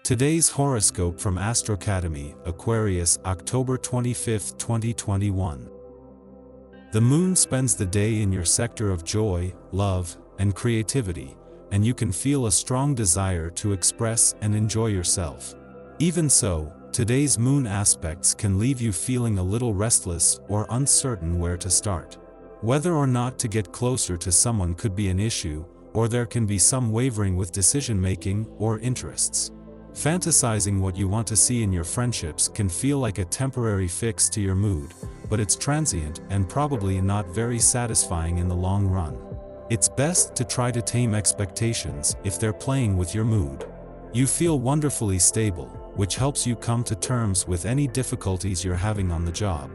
Today's horoscope from Astro Academy, Aquarius, October 25, 2021. The moon spends the day in your sector of joy, love, and creativity, and you can feel a strong desire to express and enjoy yourself. Even so, today's moon aspects can leave you feeling a little restless or uncertain where to start. Whether or not to get closer to someone could be an issue, or there can be some wavering with decision-making or interests. Fantasizing what you want to see in your friendships can feel like a temporary fix to your mood, but it's transient and probably not very satisfying in the long run. It's best to try to tame expectations if they're playing with your mood. You feel wonderfully stable, which helps you come to terms with any difficulties you're having on the job.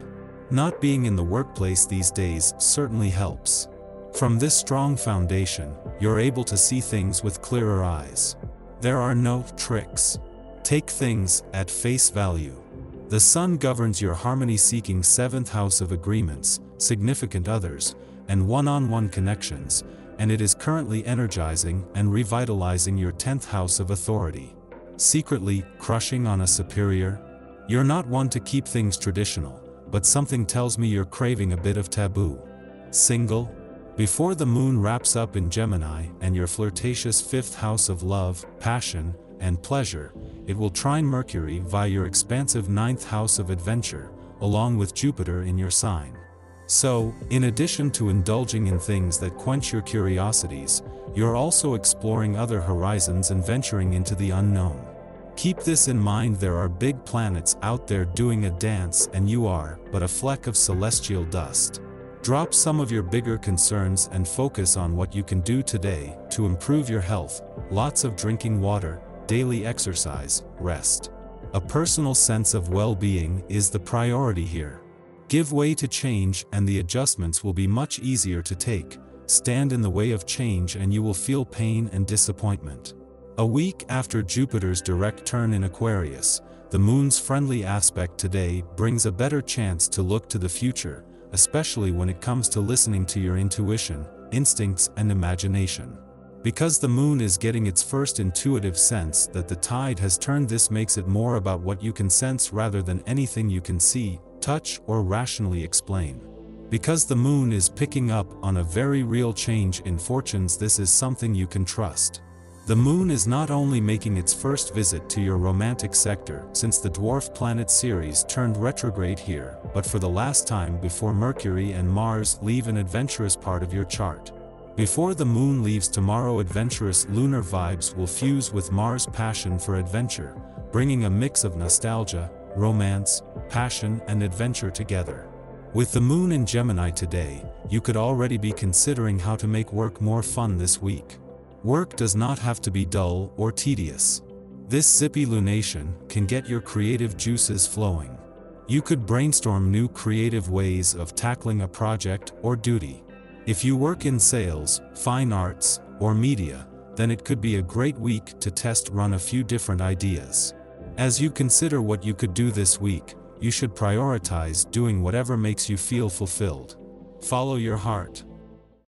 Not being in the workplace these days certainly helps. From this strong foundation, you're able to see things with clearer eyes. There are no tricks. Take things at face value. The sun governs your harmony-seeking 7th house of agreements, significant others, and one-on-one connections, and it is currently energizing and revitalizing your 10th house of authority. Secretly crushing on a superior? You're not one to keep things traditional, but something tells me you're craving a bit of taboo. Single? Before the moon wraps up in Gemini and your flirtatious 5th house of love, passion, and pleasure, it will trine Mercury via your expansive 9th house of adventure, along with Jupiter in your sign. So, in addition to indulging in things that quench your curiosities, you're also exploring other horizons and venturing into the unknown. Keep this in mind: there are big planets out there doing a dance and you are but a fleck of celestial dust. Drop some of your bigger concerns and focus on what you can do today to improve your health: lots of drinking water, daily exercise, rest. A personal sense of well-being is the priority here. Give way to change and the adjustments will be much easier to take. Stand in the way of change and you will feel pain and disappointment. A week after Jupiter's direct turn in Aquarius, the moon's friendly aspect today brings a better chance to look to the future, especially when it comes to listening to your intuition, instincts, and imagination. Because the moon is getting its first intuitive sense that the tide has turned, this makes it more about what you can sense rather than anything you can see, touch, or rationally explain. Because the moon is picking up on a very real change in fortunes, this is something you can trust. The moon is not only making its first visit to your romantic sector since the dwarf planet Ceres turned retrograde here, but for the last time before Mercury and Mars leave an adventurous part of your chart. Before the moon leaves tomorrow, adventurous lunar vibes will fuse with Mars' passion for adventure, bringing a mix of nostalgia, romance, passion, and adventure together. With the moon in Gemini today, you could already be considering how to make work more fun this week. Work does not have to be dull or tedious. This zippy lunation can get your creative juices flowing. You could brainstorm new creative ways of tackling a project or duty. If you work in sales, fine arts, or media, then it could be a great week to test run a few different ideas. As you consider what you could do this week, you should prioritize doing whatever makes you feel fulfilled. Follow your heart.